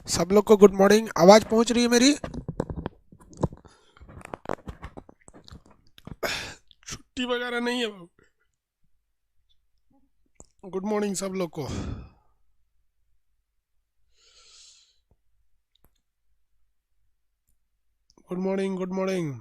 सब लोग को गुड मॉर्निंग। आवाज पहुंच रही है मेरी? छुट्टी वगैरह नहीं है बाबू। गुड मॉर्निंग सब लोग को। Good morning, good morning.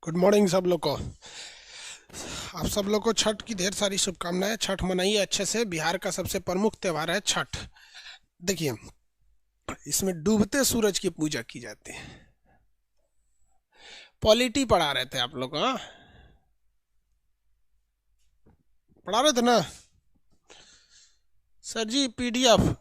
Good morning सब लोग को। आप सब लोग को छठ की ढेर सारी शुभकामनाएं। छठ मनाइए अच्छे से। बिहार का सबसे प्रमुख त्योहार है छठ। देखिए, इसमें डूबते सूरज की पूजा की जाती है। पॉलिटी पढ़ा रहे थे आप लोग? हाँ, पढ़ा रहे थे ना सर जी? पीडीएफ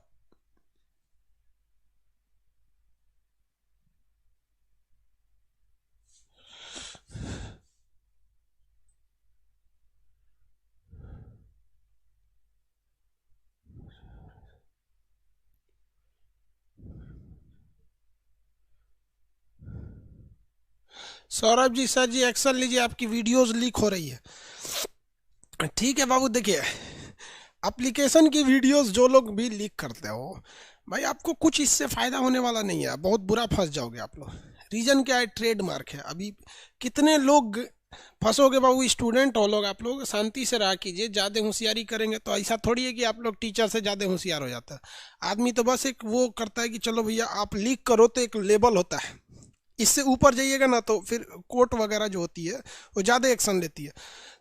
सौरभ जी, सर जी एक्शन लीजिए, आपकी वीडियोस लीक हो रही है। ठीक है बाबू, देखिए एप्लीकेशन की वीडियोस जो लोग भी लीक करते हो, भाई आपको कुछ इससे फायदा होने वाला नहीं है। बहुत बुरा फंस जाओगे आप लोग। रीजन क्या है? ट्रेडमार्क है। अभी कितने लोग फंसोगे बाबू? स्टूडेंट हो लोग, आप लोग शांति से रहा कीजिए। ज़्यादा होशियारी करेंगे तो ऐसा थोड़ी है कि आप लोग टीचर से ज़्यादा होशियार हो जाता है। आदमी तो बस एक वो करता है कि चलो भैया आप लीक करो, तो एक लेबल होता है। इससे ऊपर जाइएगा ना तो फिर कोर्ट वगैरह जो होती है वो ज़्यादा एक्शन लेती है।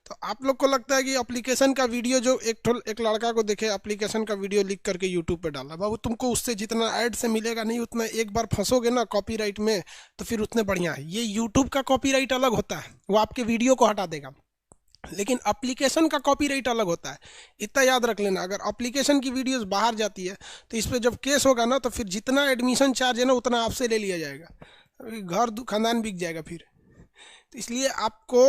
तो आप लोग को लगता है कि एप्लीकेशन का वीडियो जो एक लड़का को देखे एप्लीकेशन का वीडियो लिख करके यूट्यूब पे डाला, बाबू तुमको उससे जितना ऐड से मिलेगा नहीं उतना। एक बार फंसोगे ना कॉपीराइट में तो फिर उतने बढ़िया है। ये यूट्यूब का कॉपीराइट अलग होता है, वो आपके वीडियो को हटा देगा। लेकिन एप्लीकेशन का कॉपीराइट अलग होता है। इतना याद रख लेना। अगर एप्लीकेशन की वीडियोस बाहर जाती है तो इस पर जब केस होगा ना तो फिर जितना एडमिशन चार्ज है ना उतना आपसे ले लिया जाएगा। घर खानदान बिक जाएगा फिर। तो इसलिए आपको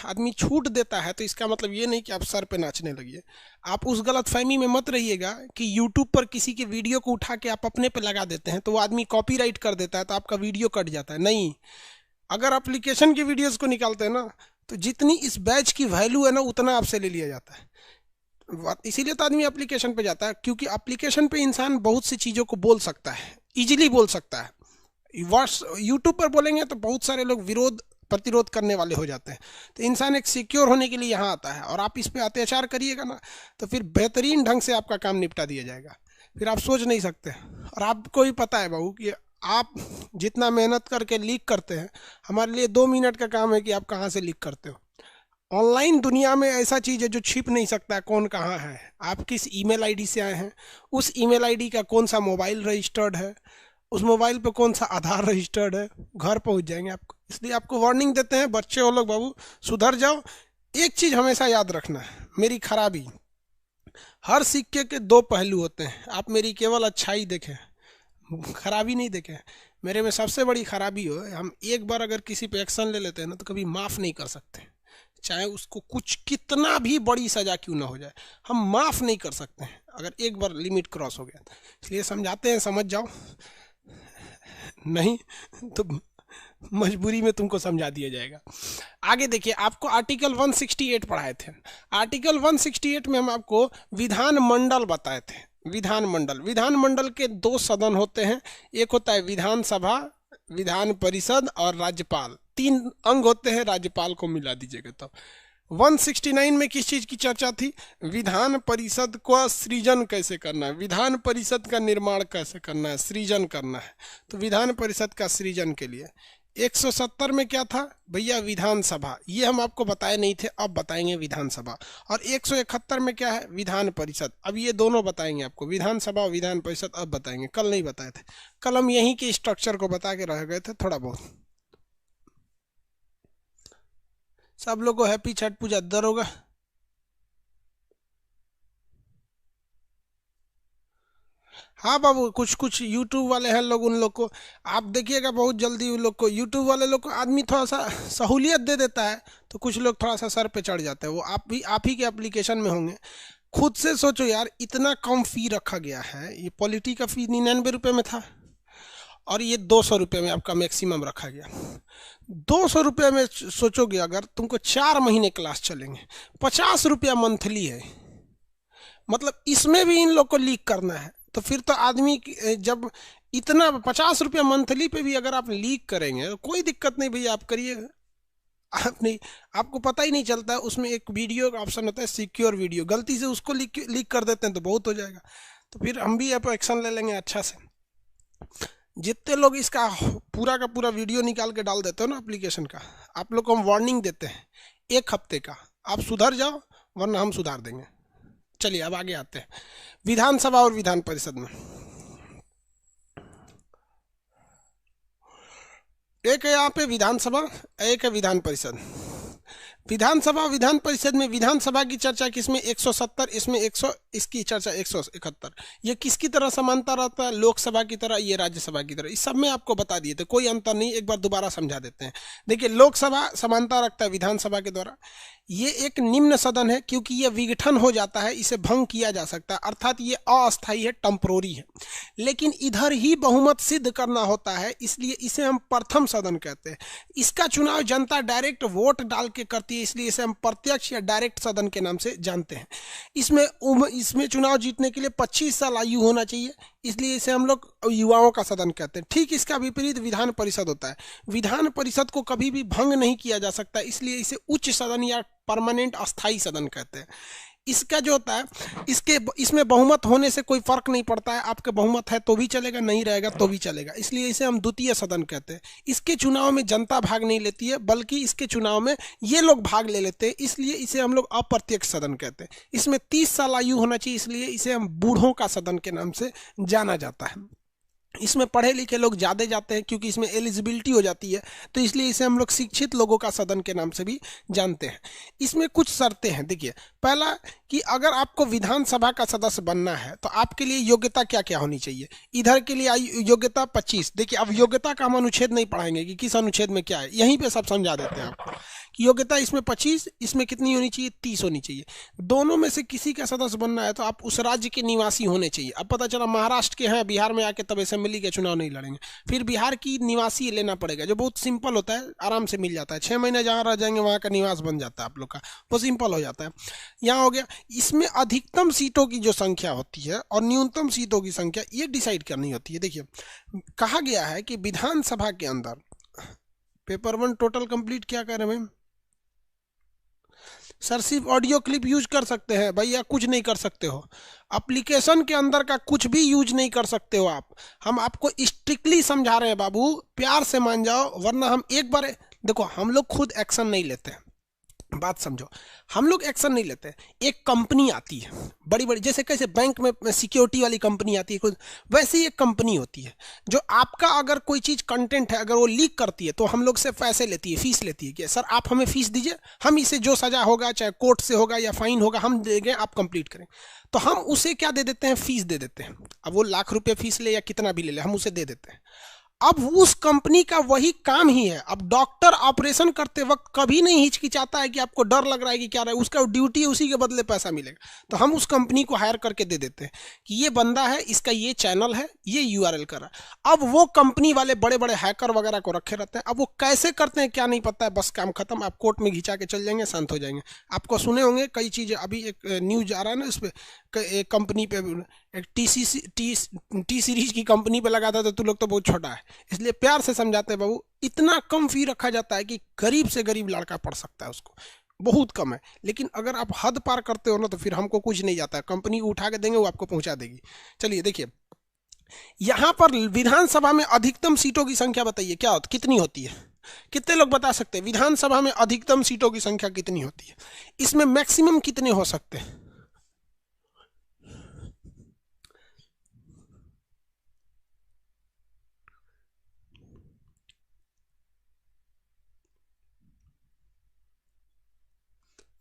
आदमी छूट देता है तो इसका मतलब ये नहीं कि आप सर पे नाचने लगिए। आप उस गलत फहमी में मत रहिएगा कि यूट्यूब पर किसी के वीडियो को उठा के आप अपने पे लगा देते हैं तो वो आदमी कॉपीराइट कर देता है तो आपका वीडियो कट जाता है। नहीं, अगर एप्लीकेशन की वीडियोस को निकालते हैं ना तो जितनी इस बैच की वैल्यू है ना उतना आपसे ले लिया जाता है। इसीलिए तो आदमी एप्लीकेशन पे जाता है, क्योंकि एप्लीकेशन पे इंसान बहुत सी चीज़ों को बोल सकता है, इजीली बोल सकता है। यूट्यूब पर बोलेंगे तो बहुत सारे लोग विरोध प्रतिरोध करने वाले हो जाते हैं। तो इंसान एक सिक्योर होने के लिए यहाँ आता है, और आप इस पे अत्याचार करिएगा ना तो फिर बेहतरीन ढंग से आपका काम निपटा दिया जाएगा। फिर आप सोच नहीं सकते। और आपको भी पता है बाबू कि आप जितना मेहनत करके लीक करते हैं, हमारे लिए 2 मिनट का काम है कि आप कहाँ से लीक करते हो। ऑनलाइन दुनिया में ऐसा चीज़ है जो छिप नहीं सकता है कौन कहाँ है। आप किस ईमेल आईडी से आए हैं, उस ईमेल आईडी का कौन सा मोबाइल रजिस्टर्ड है, उस मोबाइल पे कौन सा आधार रजिस्टर्ड है, घर पहुंच जाएंगे आपको। इसलिए आपको वार्निंग देते हैं, बच्चे हो लोग बाबू सुधर जाओ। एक चीज़ हमेशा याद रखना है, मेरी खराबी। हर सिक्के के दो पहलू होते हैं। आप मेरी केवल अच्छाई देखें, खराबी नहीं देखें। मेरे में सबसे बड़ी खराबी हो, हम एक बार अगर किसी पे एक्शन ले लेते हैं ना तो कभी माफ़ नहीं कर सकते। चाहे उसको कुछ कितना भी बड़ी सज़ा क्यों ना हो जाए, हम माफ़ नहीं कर सकते हैं अगर एक बार लिमिट क्रॉस हो गया। इसलिए समझाते हैं, समझ जाओ। नहीं तो मजबूरी में तुमको समझा दिया जाएगा। आगे देखिए, आपको आर्टिकल 168 पढ़ाए थे। आर्टिकल 168 में हम आपको विधान मंडल बताए थे। विधानमंडल। विधानमंडल के दो सदन होते हैं, एक होता है विधानसभा, विधान परिषद और राज्यपाल, तीन अंग होते हैं, राज्यपाल को मिला दीजिएगा तो 169 में किस चीज की चर्चा थी? विधान परिषद को सृजन कैसे करना है, विधान परिषद का निर्माण कैसे करना है, सृजन करना है। तो विधान परिषद का सृजन के लिए 170 में क्या था भैया? विधानसभा, ये हम आपको बताए नहीं थे, अब बताएंगे विधानसभा। और 171 में क्या है? विधान परिषद। अब ये दोनों बताएंगे आपको, विधानसभा और विधान परिषद अब बताएंगे, कल नहीं बताए थे। कल हम यहीं के स्ट्रक्चर को बता के रह गए थे थोड़ा बहुत। सब लोग को हैप्पी छठ पूजा दर होगा। हाँ बाबू, कुछ कुछ यूट्यूब वाले हैं लोग, उन लोग को आप देखिएगा बहुत जल्दी उन लोग को, यूट्यूब वाले लोग को आदमी थोड़ा सा सहूलियत दे देता है तो कुछ लोग थोड़ा सा सर पे चढ़ जाते हैं। वो आप ही के एप्लीकेशन में होंगे। खुद से सोचो यार, इतना कम फी रखा गया है। ये पॉलिटी का फी 99 रुपये में था और ये 200 रुपये में आपका मैक्सिमम रखा गया। 200 रुपये में सोचोगे अगर तुमको 4 महीने क्लास चलेंगे, 50 रुपया मंथली है, मतलब इसमें भी इन लोग को लीक करना है। तो फिर तो आदमी जब इतना 50 रुपया मंथली पे भी अगर आप लीक करेंगे तो कोई दिक्कत नहीं भैया, आप करिए। आप नहीं, आपको पता ही नहीं चलता है। उसमें एक वीडियो का ऑप्शन होता है, सिक्योर वीडियो, गलती से उसको लीक कर देते हैं तो बहुत हो जाएगा। तो फिर हम भी आप एक्शन ले लेंगे अच्छा से। जितने लोग इसका पूरा का पूरा वीडियो निकाल के डाल देते हो ना एप्लीकेशन का, आप लोग को हम वार्निंग देते हैं 1 हफ्ते का, आप सुधर जाओ वरना हम सुधार देंगे। चलिए अब आगे आते हैं विधानसभा और विधान परिषद में। एक है यहाँ पे विधानसभा, एक है विधान परिषद। विधानसभा विधान परिषद में विधानसभा की चर्चा किसमें? 170, इसमें 100, इसकी चर्चा 171। ये किसकी तरह समानता रहता है? लोकसभा की तरह, ये राज्यसभा की तरह। इस सब में आपको बता दिए थे, कोई अंतर नहीं। एक बार दोबारा समझा देते हैं। देखिए, लोकसभा समानता रखता है विधानसभा के द्वारा। ये एक निम्न सदन है क्योंकि ये विघटन हो जाता है, इसे भंग किया जा सकता है, अर्थात ये अस्थायी है, टेम्पोररी है। लेकिन इधर ही बहुमत सिद्ध करना होता है, इसलिए इसे हम प्रथम सदन कहते हैं। इसका चुनाव जनता डायरेक्ट वोट डाल के करती है, इसलिए इसे हम प्रत्यक्ष या डायरेक्ट सदन के नाम से जानते हैं। इसमें चुनाव जीतने के लिए 25 साल आयु होना चाहिए, इसलिए इसे हम लोग युवाओं का सदन कहते हैं। ठीक इसका विपरीत विधान परिषद होता है। विधान परिषद को कभी भी भंग नहीं किया जा सकता, इसलिए इसे उच्च सदन या परमानेंट अस्थाई सदन कहते हैं। इसका जो होता है, इसमें बहुमत होने से कोई फर्क नहीं पड़ता है, आपके बहुमत है तो भी चलेगा, नहीं रहेगा तो भी चलेगा, इसलिए इसे हम द्वितीय सदन कहते हैं। इसके चुनाव में जनता भाग नहीं लेती है, बल्कि इसके चुनाव में ये लोग भाग ले लेते हैं, इसलिए इसे हम लोग अप्रत्यक्ष सदन कहते हैं। इसमें 30 साल आयु होना चाहिए, इसलिए इसे हम बूढ़ों का सदन के नाम से जाना जाता है। इसमें पढ़े लिखे लोग ज़्यादा जाते हैं क्योंकि इसमें एलिजिबिलिटी हो जाती है, तो इसलिए इसे हम लोग शिक्षित लोगों का सदन के नाम से भी जानते हैं। इसमें कुछ शर्तें हैं। देखिए, पहला कि अगर आपको विधानसभा का सदस्य बनना है तो आपके लिए योग्यता क्या क्या होनी चाहिए। इधर के लिए योग्यता 25। देखिए, अब योग्यता का हम अनुच्छेद नहीं पढ़ाएंगे कि किस अनुच्छेद में क्या है, यहीं पे सब समझा देते हैं आपको कि योग्यता इसमें 25, इसमें कितनी होनी चाहिए? 30 होनी चाहिए। दोनों में से किसी का सदस्य बनना है तो आप उस राज्य के निवासी होने चाहिए। अब पता चला महाराष्ट्र के हैं, बिहार में आके तब असेंबली के चुनाव नहीं लड़ेंगे, फिर बिहार की निवासी लेना पड़ेगा, जो बहुत सिंपल होता है, आराम से मिल जाता है। 6 महीने जहाँ रह जाएंगे वहाँ का निवास बन जाता है आप लोग का, वो सिंपल हो जाता है। यहाँ हो गया। इसमें अधिकतम सीटों की जो संख्या होती है और न्यूनतम सीटों की संख्या, ये डिसाइड करनी होती है। देखिए, कहा गया है कि विधानसभा के अंदर, पेपर 1 टोटल कंप्लीट क्या कर रहे हैं सर? सिर्फ ऑडियो क्लिप यूज कर सकते हैं भैया, कुछ नहीं कर सकते हो। एप्लीकेशन के अंदर का कुछ भी यूज नहीं कर सकते हो आप। हम आपको स्ट्रिक्टली समझा रहे हैं बाबू, प्यार से मान जाओ, वरना हम एक बार देखो, हम लोग खुद एक्शन नहीं लेते हैं, बात समझो, हम लोग एक्शन नहीं लेते। एक कंपनी आती है बड़ी बड़ी, जैसे कैसे बैंक में सिक्योरिटी वाली कंपनी आती है खुद, वैसे ही एक कंपनी होती है जो आपका अगर कोई चीज़ कंटेंट है, अगर वो लीक करती है तो हम लोग से पैसे लेती है, फीस लेती है कि सर आप हमें फीस दीजिए, हम इसे जो सजा होगा, चाहे कोर्ट से होगा या फाइन होगा, हम देंगे, आप कंप्लीट करें। तो हम उसे क्या दे देते हैं? फीस दे देते हैं। अब वो लाख रुपये फीस ले या कितना भी ले, हम उसे दे देते हैं। अब उस कंपनी का वही काम ही है। अब डॉक्टर ऑपरेशन करते वक्त कभी नहीं हिचकिचाता है कि आपको डर लग रहा है कि क्या रहा है, उसका ड्यूटी है, उसी के बदले पैसा मिलेगा। तो हम उस कंपनी को हायर करके दे देते हैं कि ये बंदा है, इसका ये चैनल है, ये यूआरएल कर रहा है। अब वो कंपनी वाले बड़े बड़े हैकर वगैरह को रखे रहते हैं। अब वो कैसे करते हैं क्या नहीं पता है, बस काम खत्म, आप कोर्ट में घिंचा के चल जाएंगे, शांत हो जाएंगे। आपको सुने होंगे कई चीज़ें, अभी एक न्यूज आ रहा है ना, उस पर एक कंपनी पे एक टी सीरीज की कंपनी पे लगाता तो तू लोग तो बहुत छोटा है, इसलिए प्यार से समझाते हैं बाबू, इतना कम फी रखा जाता है कि गरीब से गरीब लड़का पढ़ सकता है, उसको बहुत कम है। लेकिन अगर आप हद पार करते हो ना तो फिर हमको कुछ नहीं जाता है, कंपनी उठा के देंगे, वो आपको पहुंचा देगी। चलिए देखिए, यहां पर विधानसभा में अधिकतम सीटों की संख्या बताइए क्या होती, कितनी होती है? कितने लोग बता सकते हैं विधानसभा में अधिकतम सीटों की संख्या कितनी होती है? इसमें मैक्सिमम कितने हो सकते हैं?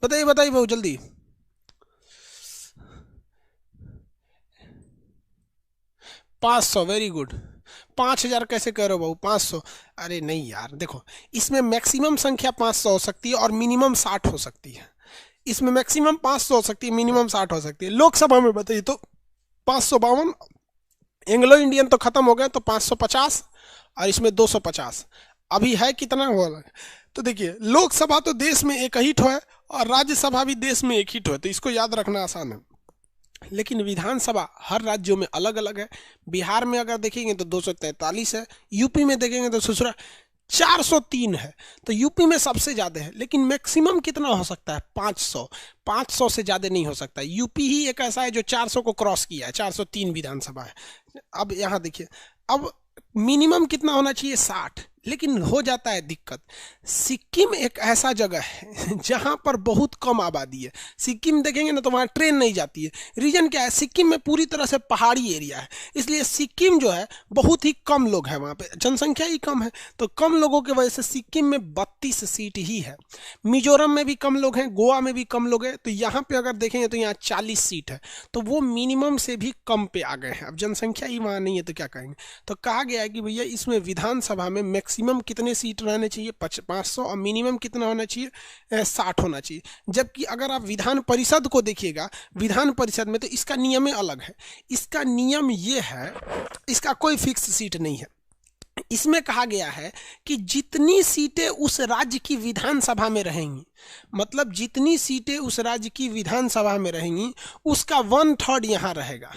बताइए बताइए बहुत जल्दी। 500, वेरी गुड। 5000 कैसे कह रहे हो बाबू? 500? अरे नहीं यार, देखो इसमें मैक्सिमम संख्या 500 हो सकती है और मिनिमम 60 हो सकती है। इसमें मैक्सिमम 500 हो सकती है, मिनिमम 60 हो सकती है। लोकसभा में बताइए तो 552, एंग्लो इंडियन तो खत्म हो गए तो 550, और इसमें 250। अभी है कितना हुआ? तो देखिए, लोकसभा तो देश में एक ही ठो है और राज्यसभा भी देश में एक ही ठो है, तो इसको याद रखना आसान है। लेकिन विधानसभा हर राज्यों में अलग अलग है। बिहार में अगर देखेंगे तो 243 है, यूपी में देखेंगे तो ससुरा 403 है, तो यूपी में सबसे ज्यादा है। लेकिन मैक्सिमम कितना हो सकता है? 500। 500 से ज्यादा नहीं हो सकता। यूपी ही एक ऐसा है जो 400 को क्रॉस किया है, 403 विधानसभा है। अब यहां देखिए, अब मिनिमम कितना होना चाहिए? 60। लेकिन हो जाता है दिक्कत, सिक्किम एक ऐसा जगह है जहां पर बहुत कम आबादी है। सिक्किम देखेंगे ना तो वहां ट्रेन नहीं जाती है। रीजन क्या है? सिक्किम में पूरी तरह से पहाड़ी एरिया है, इसलिए सिक्किम जो है बहुत ही कम लोग हैं, वहां पे जनसंख्या ही कम है। तो कम लोगों की वजह से सिक्किम में 32 सीट ही है। मिजोरम में भी कम लोग हैं, गोवा में भी कम लोग हैं, तो यहाँ पे अगर देखेंगे तो यहाँ 40 सीट है, तो वो मिनिमम से भी कम पे आ गए हैं। अब जनसंख्या ही वहां नहीं है तो क्या कहेंगे? तो कहा गया है कि भैया इसमें विधानसभा में मैक्सिमम कितने सीट रहने चाहिए? 500, और मिनिमम कितना होना चाहिए? 60 होना चाहिए। जबकि अगर आप विधान परिषद को देखिएगा, विधान परिषद में तो इसका नियम अलग है। इसका नियम ये है, इसका कोई फिक्स सीट नहीं है। इसमें कहा गया है कि जितनी सीटें उस राज्य की विधानसभा में रहेंगी, मतलब जितनी सीटें उस राज्य की विधानसभा में रहेंगी उसका 1/3 यहां रहेगा।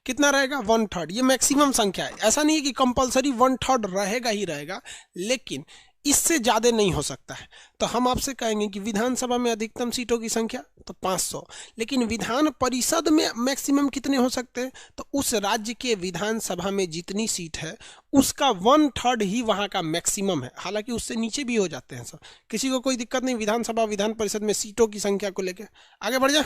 कितना रहेगा? 1/3। ये मैक्सिमम संख्या है, ऐसा नहीं है कि कंपलसरी 1/3 रहेगा ही रहेगा, लेकिन इससे ज्यादा नहीं हो सकता है। तो हम आपसे कहेंगे कि विधानसभा में अधिकतम सीटों की संख्या तो 500, लेकिन विधान परिषद में मैक्सिमम कितने हो सकते हैं? तो उस राज्य के विधानसभा में जितनी सीट है उसका 1/3 ही वहां का मैक्सिमम है। हालांकि उससे नीचे भी हो जाते हैं सब, किसी को कोई दिक्कत नहीं विधानसभा विधान परिषद में सीटों की संख्या को लेकर। आगे बढ़ जाए।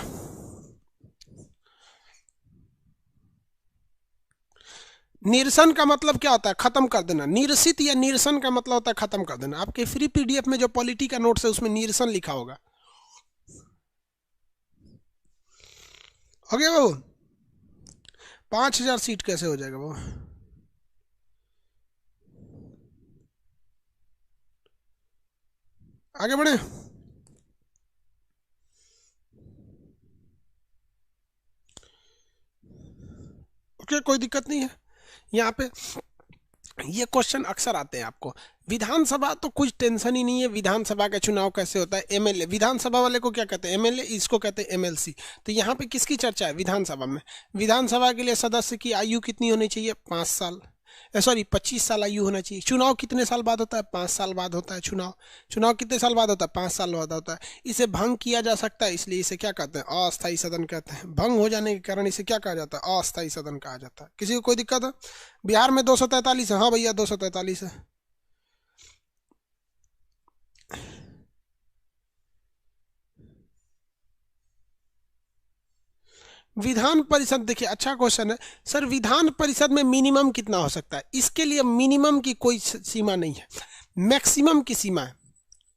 निरसन का मतलब क्या होता है? खत्म कर देना। निरसित या निरसन का मतलब होता है खत्म कर देना। आपके फ्री पीडीएफ में जो पॉलिटी का नोट्स है उसमें निरसन लिखा होगा। हो गया वो? 5000 सीट कैसे हो जाएगा वो? आगे बढ़े। ओके, कोई दिक्कत नहीं है। यहाँ पे ये क्वेश्चन अक्सर आते हैं आपको। विधानसभा तो कुछ टेंशन ही नहीं है, विधानसभा का चुनाव कैसे होता है? एमएलए, विधानसभा वाले को क्या कहते हैं? एमएलए, इसको कहते हैं एमएलसी। तो यहाँ पे किसकी चर्चा है? विधानसभा में। विधानसभा के लिए सदस्य की आयु कितनी होनी चाहिए? 5 साल, सॉरी 25 साल आयु होना चाहिए। चुनाव कितने साल बाद होता है? 5 साल बाद होता है चुनाव। चुनाव कितने साल बाद होता है? 5 साल बाद होता है। इसे भंग किया जा सकता है, इसलिए इसे क्या कहते हैं? अस्थायी सदन कहते हैं। भंग हो जाने के कारण इसे क्या कहा जाता है? अस्थायी सदन कहा जाता है। किसी को कोई दिक्कत है? बिहार में 243 है। हाँ भैया 243 है। विधान परिषद, देखिए अच्छा क्वेश्चन है सर। विधान परिषद में मिनिमम कितना हो सकता है? इसके लिए मिनिमम की कोई सीमा नहीं है, मैक्सिमम की सीमा है।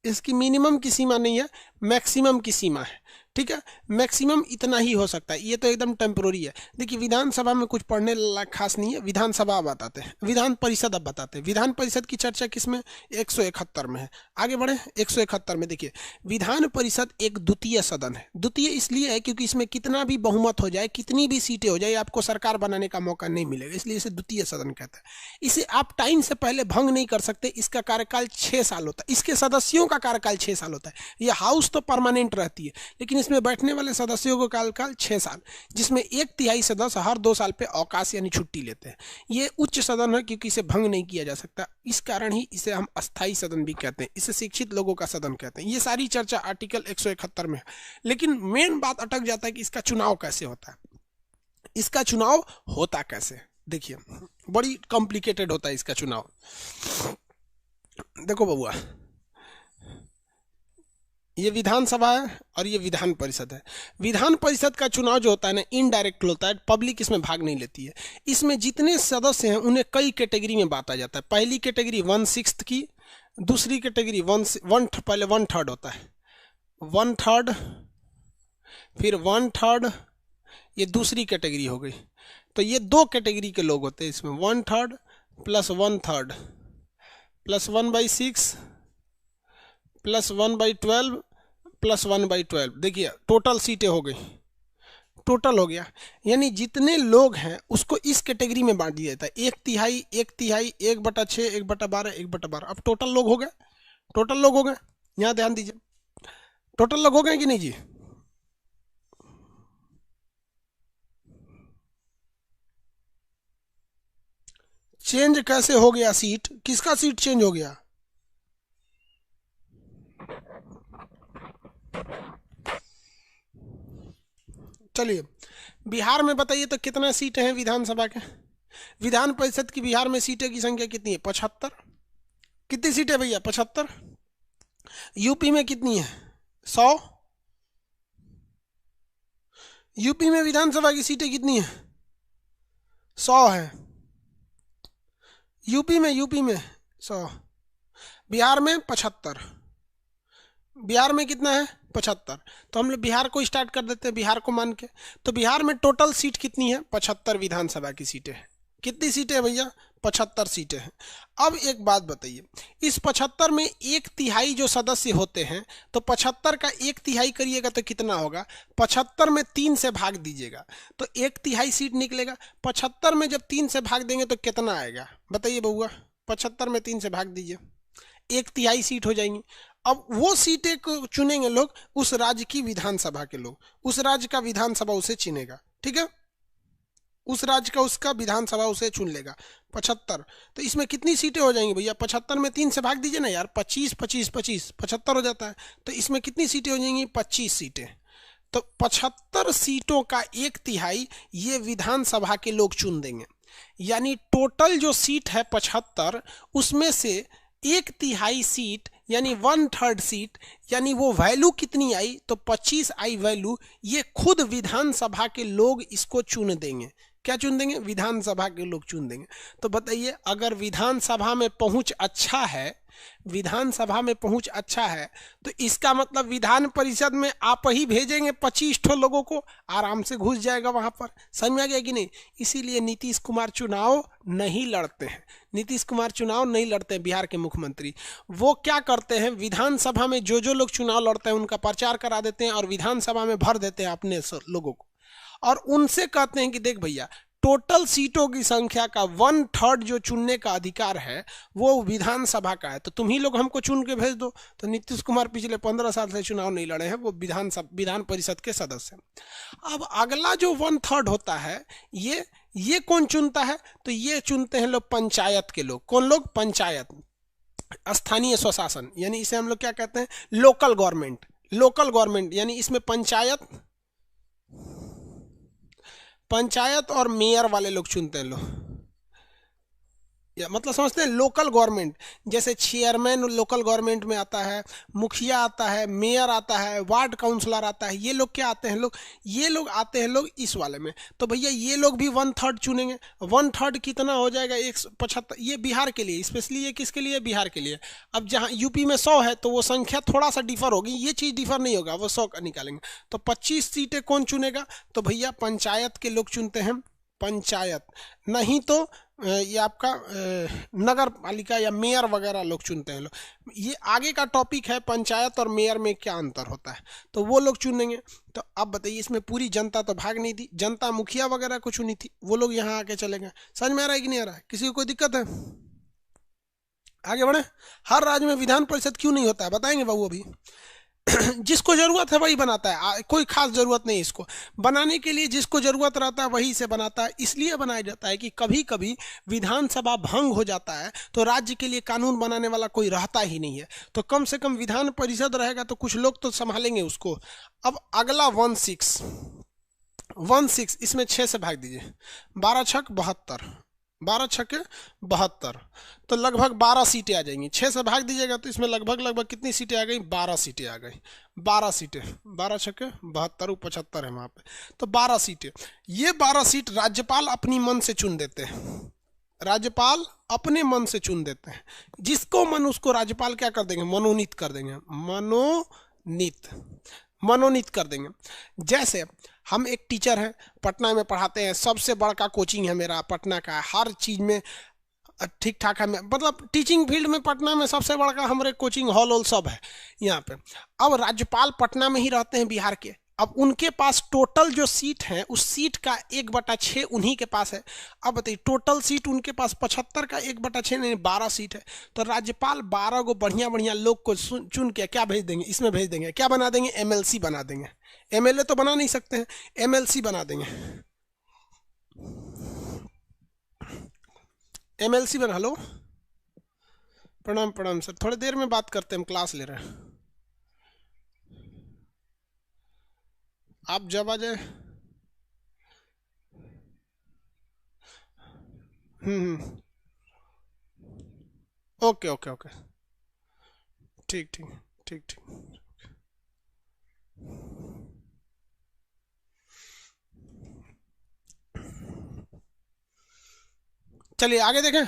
इसकी मिनिमम की सीमा नहीं है, मैक्सिमम की सीमा है। ठीक है, मैक्सिमम इतना ही हो सकता है। ये तो एकदम टेम्पोररी है। देखिए विधानसभा में कुछ पढ़ने लायक खास नहीं है। विधानसभा अब बताते हैं, विधान परिषद अब बताते हैं। विधान परिषद की चर्चा किसमें? 171 में है। आगे बढ़े। 171 में देखिए, विधान परिषद एक द्वितीय सदन है। द्वितीय इसलिए है क्योंकि इसमें कितना भी बहुमत हो जाए, कितनी भी सीटें हो जाए, आपको सरकार बनाने का मौका नहीं मिलेगा, इसलिए इसे द्वितीय सदन कहते हैं। इसे आप टाइम से पहले भंग नहीं कर सकते। इसका कार्यकाल 6 साल होता है। इसके सदस्यों का कार्यकाल 6 साल होता है। यह हाउस तो परमानेंट रहती है, लेकिन इसमें बैठने वाले सदस्यों को कार्यकाल 6 साल, जिसमें 1/3 सदस्य हर 2 साल पे अवकाश यानी छुट्टी लेते हैं। ये उच्च सदन है क्योंकि इसे भंग नहीं किया जा सकता, इस कारण ही इसे हम अस्थायी सदन भी कहते हैं, इसे शिक्षित लोगों का सदन कहते हैं। ये सारी चर्चा आर्टिकल 171 में है। लेकिन मेन बात अटक जाता है कि इसका चुनाव कैसे होता है। इसका चुनाव होता कैसे, देखिए बड़ी कॉम्प्लिकेटेड होता है इसका चुनाव। देखो बबुआ, ये विधानसभा है और ये विधान परिषद है। विधान परिषद का चुनाव जो होता है ना, इनडायरेक्ट होता है, पब्लिक इसमें भाग नहीं लेती है। इसमें जितने सदस्य हैं उन्हें कई कैटेगरी में बांटा जाता है। पहली कैटेगरी 1/6 की, दूसरी कैटेगरी पहले 1/3 होता है, 1/3, फिर 1/3, ये दूसरी कैटेगरी हो गई। तो ये 2 कैटेगरी के लोग होते हैं इसमें, 1/3 प्लस 1/3 प्लस 1/6 प्लस 1/12 प्लस 1/12। देखिए टोटल सीटें हो गई, टोटल हो गया। यानी जितने लोग हैं उसको इस कैटेगरी में बांट दिया जाता है, 1/3 1/3 1/6 1/12 1/12। अब टोटल लोग हो गए, टोटल लोग हो गए, यहाँ ध्यान दीजिए, टोटल लोग हो गए कि नहीं जी? चेंज कैसे हो गया सीट, किसका सीट चेंज हो गया? चलिए बिहार में बताइए तो कितना सीटें हैं विधानसभा के? विधान परिषद की बिहार में सीटें की संख्या कितनी है? 75। कितनी सीटें भैया? 75। यूपी में कितनी है? 100। यूपी में विधानसभा की सीटें कितनी है? 100 है। यूपी में 100। बिहार में 75। बिहार में कितना है? 75। तो हम लोग बिहार को स्टार्ट कर देते हैं, बिहार को मान के। तो बिहार में टोटल सीट कितनी है? 75 विधानसभा की सीटें हैं। कितनी सीटें हैं भैया? 75 सीटें हैं। अब एक बात बताइए, इस 75 में 1/3 जो सदस्य होते हैं, तो 75 का 1/3 करिएगा तो कितना होगा? 75 में 3 से भाग दीजिएगा तो 1/3 सीट निकलेगा। 75 में जब 3 से भाग देंगे तो कितना आएगा बताइए बउआ? 75 में 3 से भाग दीजिए, 1/3 सीट हो जाएंगी। अब वो सीटें को चुनेंगे लोग, उस राज्य की विधानसभा के लोग, उस राज्य का विधानसभा उसे चुनेगा, ठीक है? उस राज्य का उसका विधानसभा उसे चुन लेगा। 75, तो इसमें कितनी सीटें हो जाएंगी भैया? 75 में 3 से भाग दीजिए ना यार, 25 25 25 75 हो जाता है। तो इसमें कितनी सीटें हो जाएंगी? 25 सीटें। तो 75 सीटों का 1/3 ये विधानसभा के लोग चुन देंगे। यानी टोटल जो सीट है 75, उसमें से 1/3 सीट यानी 1/3 सीट, यानी वो वैल्यू कितनी आई? तो 25 आई वैल्यू। ये खुद विधानसभा के लोग इसको चुन देंगे। क्या चुन देंगे? विधानसभा के लोग चुन देंगे। तो बताइए, अगर विधानसभा में पहुंच अच्छा है, विधानसभा में पहुंच अच्छा है, तो इसका मतलब विधान परिषद में आप ही भेजेंगे 25 ठो लोगों को, आराम से घुस जाएगा वहां पर। समझ में आ गया कि नहीं? इसीलिए नीतीश कुमार चुनाव नहीं लड़ते हैं। नीतीश कुमार चुनाव नहीं लड़ते हैं, बिहार के मुख्यमंत्री। वो क्या करते हैं, विधानसभा में जो जो लोग चुनाव लड़ते हैं उनका प्रचार करा देते हैं और विधानसभा में भर देते हैं अपने लोगों को, और उनसे कहते हैं कि देख भैया, टोटल सीटों की संख्या का 1/3 जो चुनने का अधिकार है वो विधानसभा का है, तो तुम ही लोग हमको चुन के भेज दो। तो नीतीश कुमार पिछले 15 साल से चुनाव नहीं लड़े हैं, वो विधान परिषद के सदस्य हैं। अब अगला जो 1/3 होता है, ये कौन चुनता है? तो ये चुनते हैं लोग पंचायत के लोग। कौन लोग? पंचायत, स्थानीय स्वशासन, यानी इसे हम लोग क्या कहते हैं? Local government. लोकल गवर्नमेंट यानी इसमें पंचायत और मेयर वाले लोग चुनते हैं लोग, या मतलब समझते हैं लोकल गवर्नमेंट। जैसे चेयरमैन लोकल गवर्नमेंट में आता है, मुखिया आता है, मेयर आता है, वार्ड काउंसलर आता है। ये लोग क्या आते हैं लोग? ये लोग आते हैं लोग इस वाले में। तो भैया ये लोग भी 1/3 चुनेंगे। 1/3 कितना हो जाएगा? 175। ये बिहार के लिए स्पेशली, ये किसके लिए? बिहार के लिए। अब जहाँ यूपी में 100 है तो वो संख्या थोड़ा सा डिफर होगी, ये चीज़ डिफर नहीं होगा, वो 100 का निकालेंगे। तो 25 सीटें कौन चुनेगा? तो भैया पंचायत के लोग चुनते हैं, पंचायत। नहीं तो ये आपका नगर पालिका या मेयर वगैरह लोग चुनते हैं लोग। ये आगे का टॉपिक है, पंचायत और मेयर में क्या अंतर होता है, तो वो लोग चुनेंगे। तो अब बताइए, इसमें पूरी जनता तो भाग नहीं थी, जनता मुखिया वगैरह को चुनी थी, वो लोग यहाँ आके चले गए। समझ में आ रहा है कि नहीं आ रहा है? किसी को कोई दिक्कत है? आगे बढ़े। हर राज्य में विधान परिषद क्यों नहीं होता है बताएंगे बाबू? अभी जिसको जरूरत है वही बनाता है, कोई खास जरूरत नहीं इसको बनाने के लिए, जिसको जरूरत रहता है वही से बनाता है। इसलिए बनाया जाता है कि कभी कभी विधानसभा भंग हो जाता है तो राज्य के लिए कानून बनाने वाला कोई रहता ही नहीं है, तो कम से कम विधान परिषद रहेगा तो कुछ लोग तो संभालेंगे उसको। अब अगला 16 इसमें 6 से भाग दीजिए, 12 छक 72, 12 छक्के 72, तो लगभग 12 सीटें आ जाएंगी। 6 से भाग दीजिएगा तो इसमें लगभग कितनी सीटें आ गई, 12 सीटें आ गई। 12 सीटें, 12 छक्के 72, 75 है वहाँ पे, तो 12 सीटें। ये 12 सीट राज्यपाल अपनी मन से चुन देते हैं, राज्यपाल अपने मन से चुन देते हैं, जिसको मन उसको राज्यपाल क्या कर देंगे, मनोनीत कर देंगे, मनोनीत कर देंगे। जैसे हम एक टीचर हैं, पटना में पढ़ाते हैं, सबसे बड़ा कोचिंग है मेरा पटना का, हर चीज़ में ठीक ठाक है, मतलब टीचिंग फील्ड में पटना में सबसे बड़ा हमारे कोचिंग हॉल सब है यहाँ पे। अब राज्यपाल पटना में ही रहते हैं बिहार के, अब उनके पास टोटल जो सीट है उस सीट का 1/6 उन्हीं के पास है। अब बताइए टोटल सीट उनके पास 75 का 1/6 नहीं 12 सीट है, तो राज्यपाल 12 को बढ़िया लोग को चुन के क्या भेज देंगे, इसमें भेज देंगे, क्या बना देंगे, MLC बना देंगे। MLA तो बना नहीं सकते हैं, MLC बना देंगे, MLC बना। हेलो, प्रणाम सर, थोड़ी देर में बात करते हैं, हम क्लास ले रहे हैं, आप जब आ जाए। ओके, ठीक। चलिए आगे देखें,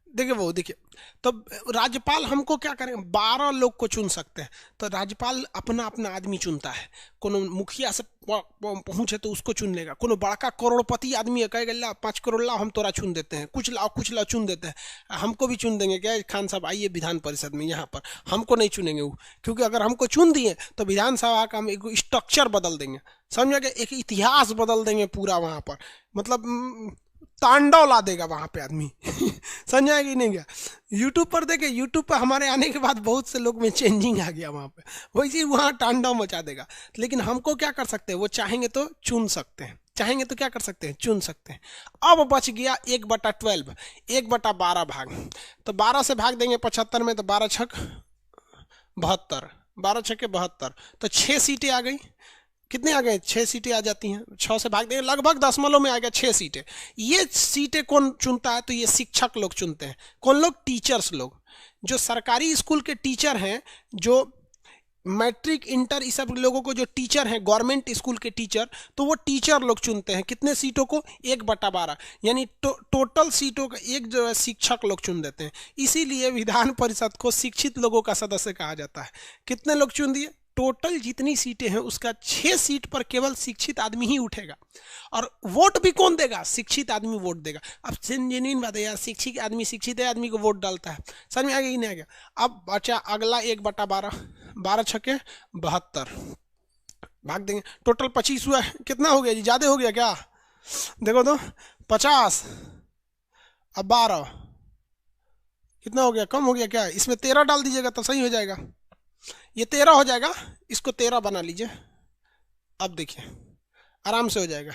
देखिए तो राज्यपाल हमको क्या करें, 12 लोग को चुन सकते हैं, तो राज्यपाल अपना आदमी चुनता है। कोनो मुखिया से पहुंचे तो उसको चुन लेगा, कोनो बड़का करोड़पति आदमी है, कहेगा 5 करोड़ लाओ हम तोरा चुन देते हैं, कुछ लाओ चुन देते हैं, हमको भी चुन देंगे क्या, खान साहब आइए विधान परिषद में, यहाँ पर हमको नहीं चुनेंगे वो, क्योंकि अगर हमको चुन दिए तो विधानसभा का हम एक स्ट्रक्चर बदल देंगे, समझ गए, एक इतिहास बदल देंगे पूरा वहाँ पर, मतलब तांडव ला देगा वहां पे आदमी समझा कि नहीं गया। यूट्यूब पर देखे, यूट्यूब पर हमारे आने के बाद बहुत से लोग में चेंजिंग आ गया वहां पे, वैसे वहां तांडव मचा देगा। लेकिन हमको क्या कर सकते हैं, वो चाहेंगे तो चुन सकते हैं, चाहेंगे तो क्या कर सकते हैं, चुन सकते हैं। अब बच गया 1/12, 1/12 भाग, तो 12 से भाग देंगे 75 में, तो 12 छक 72, 12 छक्के 72, तो 6 सीटें आ गई। कितने आ गए, 6 सीटें आ जाती हैं, 6 से भाग देंगे, लगभग दशमलव में आ गया 6 सीटें। ये सीटें कौन चुनता है, तो ये शिक्षक लोग चुनते हैं। कौन लोग, टीचर्स लोग, जो सरकारी स्कूल के टीचर हैं, जो मैट्रिक इंटर इस सब लोगों को जो टीचर हैं, गवर्नमेंट स्कूल के टीचर, तो वो टीचर लोग चुनते हैं। कितने सीटों को, 1/12, यानी टोटल सीटों का एक जो है शिक्षक लोग चुन देते हैं। इसीलिए विधान परिषद को शिक्षित लोगों का सदस्य कहा जाता है। कितने लोग चुन दिए, टोटल जितनी सीटें हैं उसका 6 सीट पर केवल शिक्षित आदमी ही उठेगा, और वोट भी कौन देगा, शिक्षित आदमी वोट देगा। अब जेन्युइन बात है यार, शिक्षित आदमी को वोट डालता है, समझ में आ गया कि नहीं आ गया। अब बचा अगला 1/12, 12 छक्के 72, भाग देंगे, टोटल 25 हुआ है। कितना हो गया जी, ज्यादा हो गया क्या, देखो तो 50, अब 12 कितना हो गया, कम हो गया क्या, इसमें 13 डाल दीजिएगा तो सही हो जाएगा, ये 13 हो जाएगा, इसको 13 बना लीजिए। अब देखिए आराम से हो जाएगा,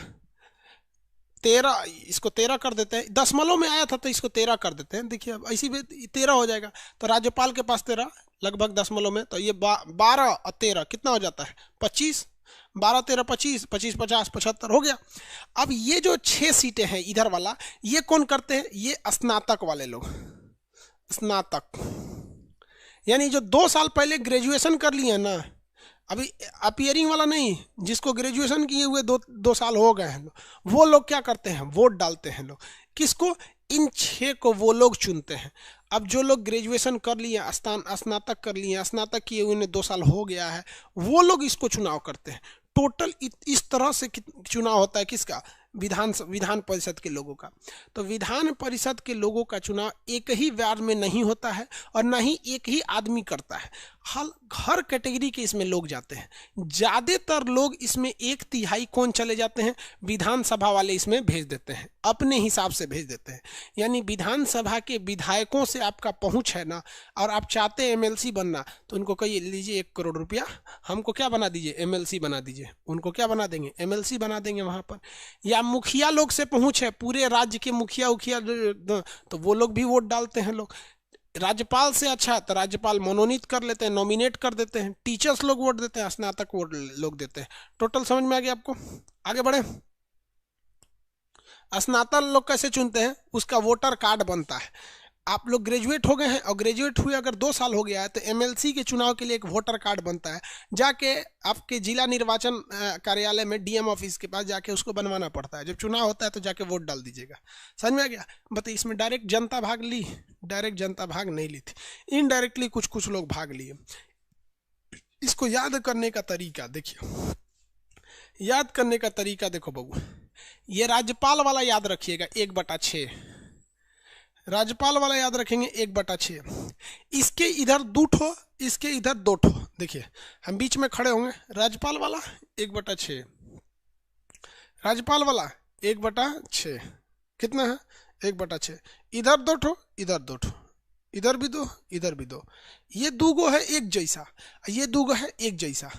13, इसको 13 कर देते हैं, दशमलव में आया था तो इसको 13 कर देते हैं। देखिए अब ऐसी भी 13 हो जाएगा, तो राज्यपाल के पास 13 लगभग दशमलव में, तो ये 12 और 13 कितना हो जाता है, 25, 12 13 25, 25 50 75 हो गया। अब ये जो 6 सीटें हैं इधर वाला, ये कौन करते हैं, ये स्नातक वाले लोग, स्नातक यानी जो 2 साल पहले ग्रेजुएशन कर लिए हैं ना, अभी अपियरिंग वाला नहीं, जिसको ग्रेजुएशन किए हुए 2 साल हो गए हैं, वो लोग क्या करते हैं, वोट डालते हैं लोग, किसको, इन 6 को वो लोग चुनते हैं। अब जो लोग ग्रेजुएशन कर लिए, स्नातक कर लिए, स्नातक किए हुए 2 साल हो गया है, वो लोग इसको चुनाव करते हैं। टोटल इस तरह से चुनाव होता है किसका, विधान परिषद के लोगों का। तो विधान परिषद के लोगों का चुनाव एक ही बार में नहीं होता है, और न ही एक ही आदमी करता है, हर कैटेगरी के इसमें लोग जाते हैं। ज़्यादातर लोग इसमें 1/3 कौन चले जाते हैं, विधानसभा वाले इसमें भेज देते हैं, अपने हिसाब से भेज देते हैं। यानी विधानसभा के विधायकों से आपका पहुंच है ना, और आप चाहते हैं एमएलसी बनना, तो उनको कहिए लीजिए 1 करोड़ रुपया, हमको क्या बना दीजिए, एमएलसी बना दीजिए। उनको क्या बना देंगे, एमएलसी बना देंगे वहाँ पर। या मुखिया लोग से पहुंच है, पूरे राज्य के मुखिया उखिया, तो वो लोग भी वोट डालते हैं लोग। राज्यपाल से अच्छा तो राज्यपाल मनोनीत कर लेते हैं, नॉमिनेट कर देते हैं। टीचर्स लोग वोट देते हैं, स्नातक वोट लोग देते हैं। टोटल समझ में आ गया आपको? आगे बढ़े। स्नातक लोग कैसे चुनते हैं, उसका वोटर कार्ड बनता है। आप लोग ग्रेजुएट हो गए हैं और ग्रेजुएट हुए अगर 2 साल हो गया है तो एमएलसी के चुनाव के लिए एक वोटर कार्ड बनता है। जाके आपके जिला निर्वाचन कार्यालय में डीएम ऑफिस के पास जाके उसको बनवाना पड़ता है। जब चुनाव होता है तो जाके वोट डाल दीजिएगा। समझ में आ गया? बताइए, इसमें डायरेक्ट जनता भाग ली? डायरेक्ट जनता भाग नहीं ली थी, इनडायरेक्टली कुछ कुछ लोग भाग लिए। इसको याद करने का तरीका देखिए, याद करने का तरीका देखो बबू, ये राज्यपाल वाला याद रखिएगा 1/6। राज्यपाल वाला याद रखेंगे 1/6। इसके इधर 2 ठो, इसके इधर 2 ठो। देखिए हम बीच में खड़े होंगे, राज्यपाल वाला 1/6, राज्यपाल वाला 1/6, कितना है 1/6। इधर 2 ठो, इधर 2 ठो, इधर भी 2, इधर भी 2। ये 2 गो है एक जैसा, ये 2 गो है एक जैसा।